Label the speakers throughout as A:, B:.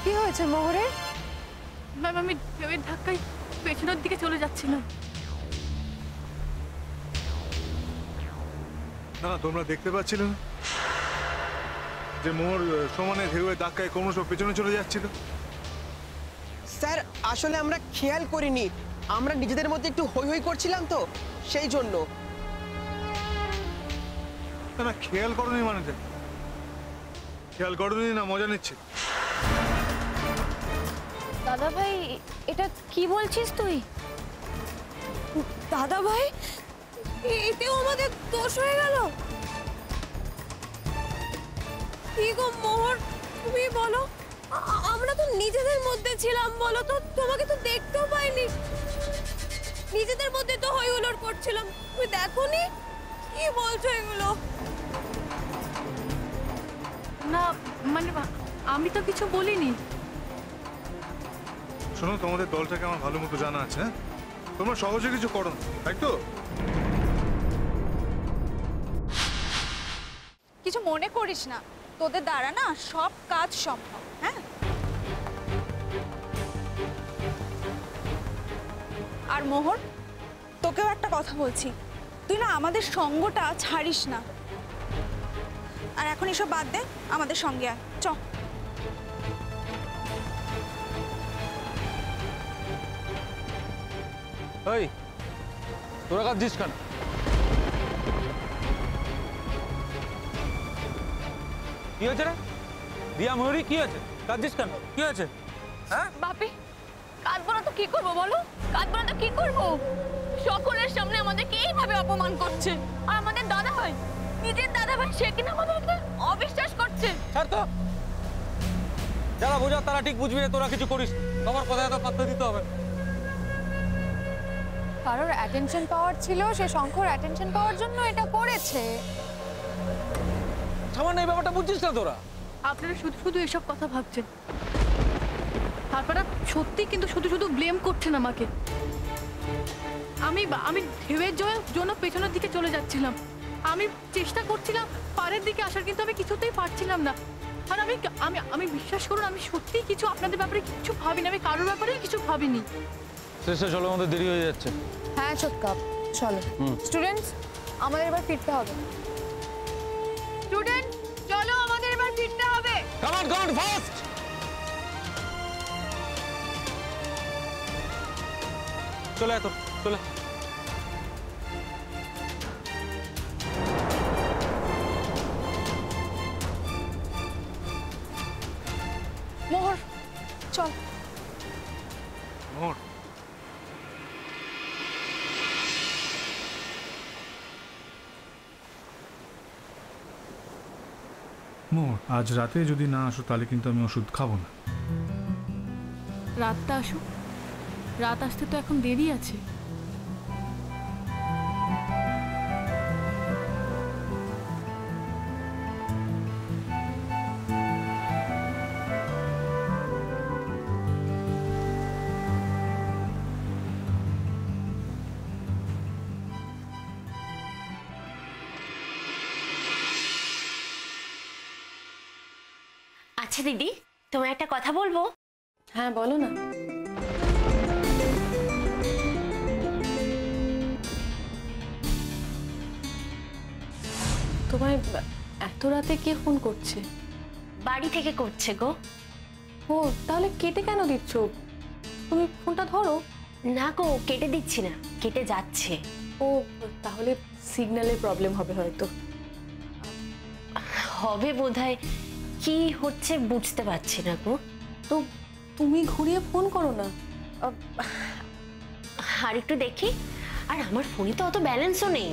A: কি হয়েছে মোহরের?
B: ম্যাম আমি ঢেউয়ের ধাক্কায় পেছনের দিকে চলে যাচ্ছিলাম।
C: না তোমরা দেখতে পাচ্ছিলে না যে মোহর সমানে ঢেউয়ের ধাক্কায় ক্রমশ পেছনে চলে যাচ্ছিল?
D: স্যার আসলে আমরা খেয়াল করিনি, আমরা নিজেদের মধ্যে একটু হই হই করছিলাম তো সেই জন্য।
C: না খেয়াল করনি মানে খেয়াল করনি না মজা নিচ্ছে?
A: দাদা ভাই এটা কি বলছিস তুই? দাদা ভাই এতেও আমাদের দোষ হয়ে গেল। কি গো মোহর তুমি বলো, আমরা তো নিজেদের মধ্যে ছিলাম, বলো তো, তোমাকে তো দেখতেও পাইনি, নিজেদের মধ্যে তো হই হুল্লোড় করছিলাম, তুমি দেখোনি? কি বলছো এগুলো?
B: না মানে আমি তো কিছু বলিনি।
C: শোনো তোমাদের দলটাকে আমার ভালো মতো জানা আছে, হ্যাঁ? তোমরা সহজে কিছু করো না, তাই তো?
E: কিছু মনে করিস না, তোদের দ্বারা না সব কাজ সম্ভব। হ্যাঁ, আর মোহর তোকেও একটা কথা বলছি, তুই না আমাদের সঙ্গটা ছাড়িস না। আর এখন এসব বাদ দে, আমাদের সঙ্গে আয়, চ।
F: এই তোরা কাঁদছিস কেন? কি হয়েছে রে দিয়া ময়ূরী, কি হয়েছে? কাঁদছিস কেন? কি হয়েছে? হ্যাঁ
B: বাপি কাঁদবো না তো কি করবো বলো? কাঁদবো না তো কি করবো? সকলের সামনে আমাদেরকে এইভাবে অপমান করছে, আর আমাদের দাদা ভাই, নিজের দাদা ভাই, সে কিনা আমাদেরকে অবিশ্বাস করছে।
F: ছাড় তো, যারা বোঝা তারা ঠিক বুঝবি, তোরা কিছু করিস, আমার কথা এত পাত্তা দিতে হবে।
A: কারোর অ্যাটেনশন পাওয়ার ছিল, সে শঙ্কর অ্যাটেনশন পাওয়ার জন্য এটা করেছে।
F: সামান্য এই ব্যাপারটা বুঝছিস না তোরা?
B: আপনারা শুধু শুধু এসব কথা ভাবছেন, আপনারা সত্যি কিন্তু শুধু শুধু ব্লেম করছেন আমাকে। আমি ঢেউয়ের জন্য পেছনের দিকে চলে যাচ্ছিলাম, আমি চেষ্টা করছিলাম পাড়ের দিকে আসার, কিন্তু আমি কিছুতেই পারছিলাম না। আর আমি বিশ্বাস করুন, আমি সত্যি কিছু আপনাদের ব্যাপারে কিছু ভাবিনি, আমি কারোর ব্যাপারেই কিছু ভাবিনি।
F: শেষে চলো, আমাদের দেরি হয়ে যাচ্ছে।
A: হ্যাঁ সত্যি, চলো স্টুডেন্টস, আমাদের এবার ফিরতে হবে। স্টুডেন্ট চলো, আমাদের এবার ফিরতে হবে।
F: Come on, go on fast. চলে আয় তো, চলে।
A: মোহর চল।
C: মোহর মোহর আজ রাতে যদি না আসো তাহলে কিন্তু আমি ওষুধ খাবো না।
B: রাতটা আসুক, রাত আসতে তো এখন দেরি আছে।
G: আচ্ছা দিদি, তোমায় একটা কথা বলবো।
A: হ্যাঁ বলো না। তোমায় এত রাতে কে ফোন করছে?
G: বাড়ি থেকে করছে গো।
A: ও তাহলে কেটে কেন দিচ্ছ? তুমি ফোনটা ধরো।
G: না গো, কেটে দিচ্ছি না, কেটে যাচ্ছে।
A: ও তাহলে সিগন্যালের প্রবলেম হবে হয়তো।
G: হবে বোধহয়, কি হচ্ছে বুঝতে পারছি না গো।
A: তো তুমি ঘুরিয়ে ফোন করো না।
G: আর একটু দেখি, আর আমার ফোনে তো অত ব্যালেন্সও নেই।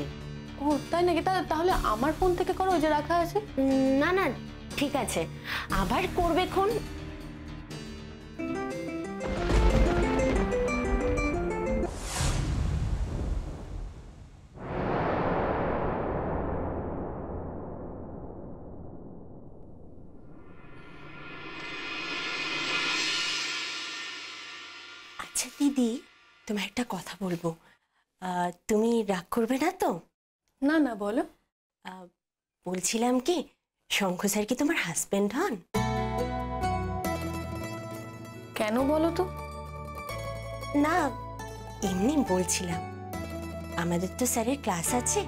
A: ও তাই নাকি? তাহলে আমার ফোন থেকে করো, যে রাখা আছে।
G: না না ঠিক আছে, আবার করবে খন। আচ্ছা দিদি, তোমার একটা কথা বলবো, তুমি রাগ করবে না তো?
A: না না বলো।
G: বলছিলাম কি, শঙ্খ স্যার কি তোমার হাজবেন্ড হন?
B: কেন বলো তো?
G: না, এমনি বলছিলাম, আমাদের তো স্যারের ক্লাস আছে,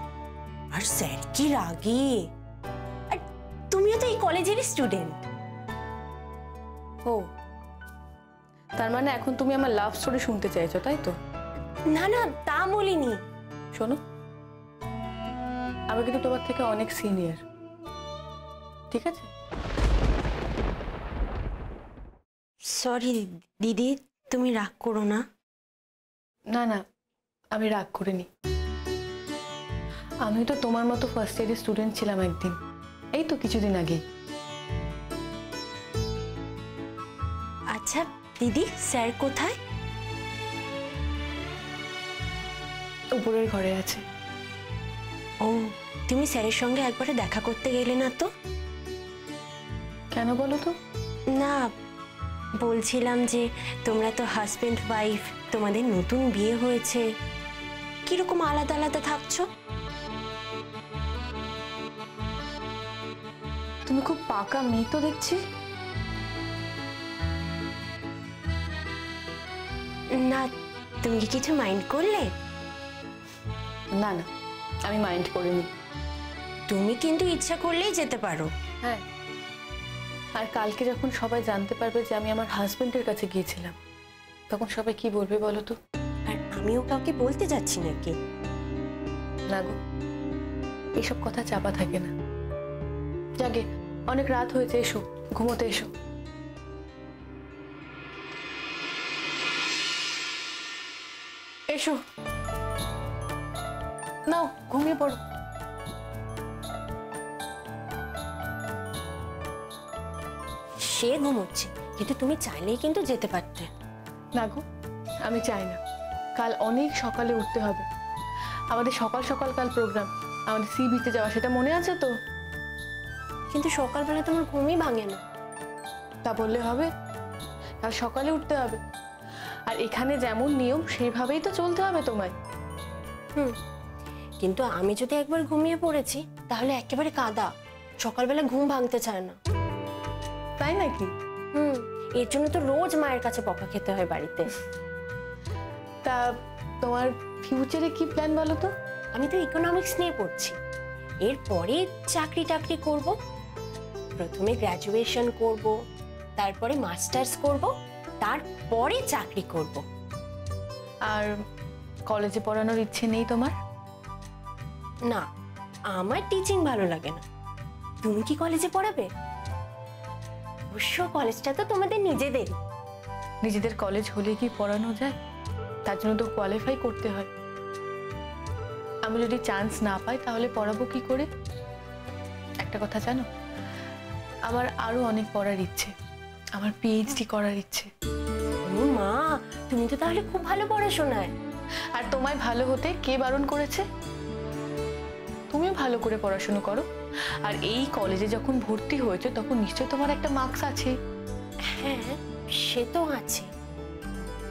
G: আর স্যার কি রাগী। আর তুমিও তো এই কলেজেরই স্টুডেন্ট।
B: ও, তার মানে এখন তুমি আমার লাভ স্টোরি শুনতে চাইছো, তাই তো?
G: না না, তা বলিনি।
B: শোনো, আমি কিন্তু তোমার থেকে অনেক সিনিয়র, ঠিক আছে?
G: সরি দিদি, তুমি রাগ করো না।
B: না না, আমি রাগ করিনি। আমি তো তোমার মতো ফার্স্ট ইয়ারের স্টুডেন্ট ছিলাম একদিন, এই তো কিছুদিন আগে।
G: আচ্ছা দিদি, স্যার কোথায়?
B: উপরের ঘরে আছে।
G: ও, তুমি স্যারের সঙ্গে একবারে দেখা করতে গেলে না তো?
B: কেন বলো তো?
G: না, বলছিলাম যে তোমরা তো হাজবেন্ড ওয়াইফ, তোমাদের নতুন বিয়ে হয়েছে, কিরকম আলাদা আলাদা থাকছো?
B: তুমি খুব পাকা মেয়ে তো দেখছি।
G: না, তুমি কি কিছু মাইন্ড করলে?
B: না না, আমি মাইন্ড করিনি।
G: তুমি কিন্তু ইচ্ছা করলেই যেতে পারো।
B: হ্যাঁ, আর কালকে যখন সবাই জানতে পারবে যে আমি আমার হাজবেন্ডের কাছে গিয়েছিলাম, তখন সবাই কি বলবে বলো তো?
G: আর আমিও কাউকে বলতে যাচ্ছি নাকি?
B: না গো, এসব কথা চাপা থাকে না। যাকে, অনেক রাত হয়েছে, এসো ঘুমোতে এসো। এসো, নাও ঘুমিয়ে পড়ো।
G: সে ঘুমোচ্ছে, কিন্তু তুমি চাইলেই কিন্তু যেতে পারতে।
B: না গো, আমি চাই না। কাল অনেক সকালে উঠতে হবে, আমাদের সকাল সকাল কাল প্রোগ্রাম, আমাদের সি বিচে যাওয়া, সেটা মনে আছে তো?
G: কিন্তু সকালবেলা তোমার ঘুমই ভাঙে না।
B: তা বললে হবে? কাল সকালে উঠতে হবে, আর এখানে যেমন নিয়ম সেইভাবেই তো চলতে হবে তোমায়।
G: কিন্তু আমি যদি একবার ঘুমিয়ে পড়েছি, তাহলে একেবারে কাদা, সকালবেলা ঘুম ভাঙতে চায় না।
B: তাই নাকি?
G: এর জন্য তো রোজ মায়ের কাছে বকা খেতে হয় বাড়িতে।
B: তা তোমার ফিউচারে কি প্ল্যান বলো তো?
G: আমি তো ইকোনমিক্স নিয়ে পড়ছি, এরপরে চাকরি টাকরি করব। প্রথমে গ্র্যাজুয়েশন করব, তারপরে মাস্টার্স করব, তারপরে চাকরি করব।
B: আর কলেজে পড়ানোর ইচ্ছে নেই তোমার?
G: না, আমার টিচিং ভালো লাগে না। তুমি কি কলেজে পড়াবে? অবশ্য কলেজটা তো তোমাদের নিজেদের।
B: নিজেদের কলেজ হলে কি পড়ানো যায়? তার জন্য তো কোয়ালিফাই করতে হয়। আমি যদি চান্স না পাই তাহলে পড়াবো কি করে? একটা কথা জানো, আমার আরো অনেক পড়ার ইচ্ছে, আমার পিএইচডি করার ইচ্ছে।
G: ও মা, তুমি তো তাহলে খুব ভালো পড়াশোনায়।
B: আর তোমায় ভালো হতে কে বারণ করেছে? তুমিও ভালো করে পড়াশোনা করো, আর এই কলেজে যখন ভর্তি হয়েছে তখন নিশ্চয়ই তোমার একটা মার্কস আছে।
G: হ্যাঁ, সে তো আছে।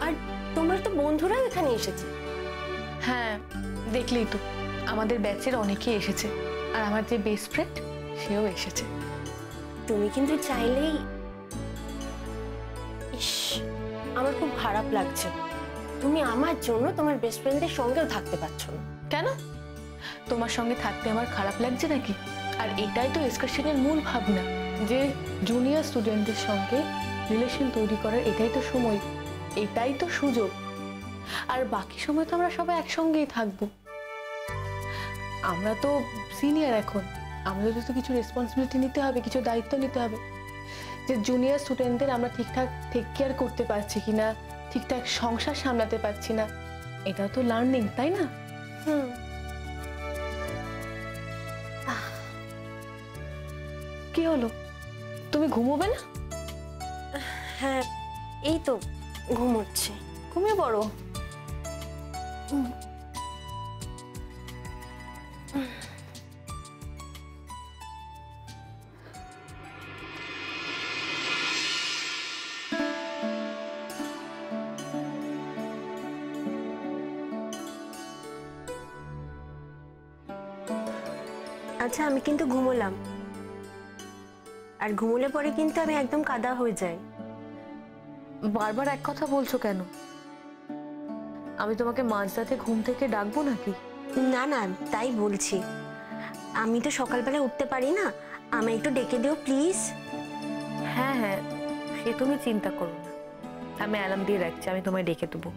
G: আর তোমার তো বন্ধুরাও এখানে এসেছে।
B: হ্যাঁ, দেখলেই তো, আমাদের ব্যাচের অনেকেই এসেছে, আর আমার যে বেস্ট ফ্রেন্ড সেও এসেছে।
G: তুমি কিন্তু চাইলেই। ইস, আমার খুব খারাপ লাগছে, তুমি আমার জন্য তোমার বেস্ট ফ্রেন্ডের সঙ্গেও থাকতে পারছো না।
B: কেন? তোমার সঙ্গে থাকতে আমার খারাপ লাগছে নাকি? আর এটাই তো এক্সকারশনের মূল ভাবনা, যে জুনিয়র স্টুডেন্টদের সঙ্গে রিলেশন তৈরি করার এটাই তো সময়, এটাই তো সুযোগ। আর বাকি সময় তো আমরা সবাই একসঙ্গেই থাকবো। আমরা তো সিনিয়র এখন, আমাদের তো কিছু রেসপন্সিবিলিটি নিতে হবে, কিছু দায়িত্ব নিতে হবে, যে জুনিয়র স্টুডেন্টদের আমরা ঠিকঠাক টেক কেয়ার করতে পারছি কিনা, ঠিকঠাক সংসার সামলাতে পারছি না, এটাও তো লার্নিং, তাই না? কি হলো, তুমি ঘুমোবে না?
G: হ্যাঁ, এই তো ঘুমোচ্ছে।
B: ঘুমিয়ে পড়ো।
G: আচ্ছা, আমি কিন্তু ঘুমোলাম, আর ঘুমোলে পরে কিন্তু আমি একদম কাদা হয়ে যাই।
H: বারবার এক কথা বলছো কেন? আমি তোমাকে মাঝরাতে ঘুম থেকে ডাকবো নাকি?
G: না না, তাই বলছি। আমি তো সকালবেলা উঠতে পারি না, আমায় একটু ডেকে দিও প্লিজ।
H: হ্যাঁ হ্যাঁ, সে তুমি চিন্তা করো না, আমি অ্যালার্ম দিয়ে রাখছি, আমি তোমায় ডেকে দেবো।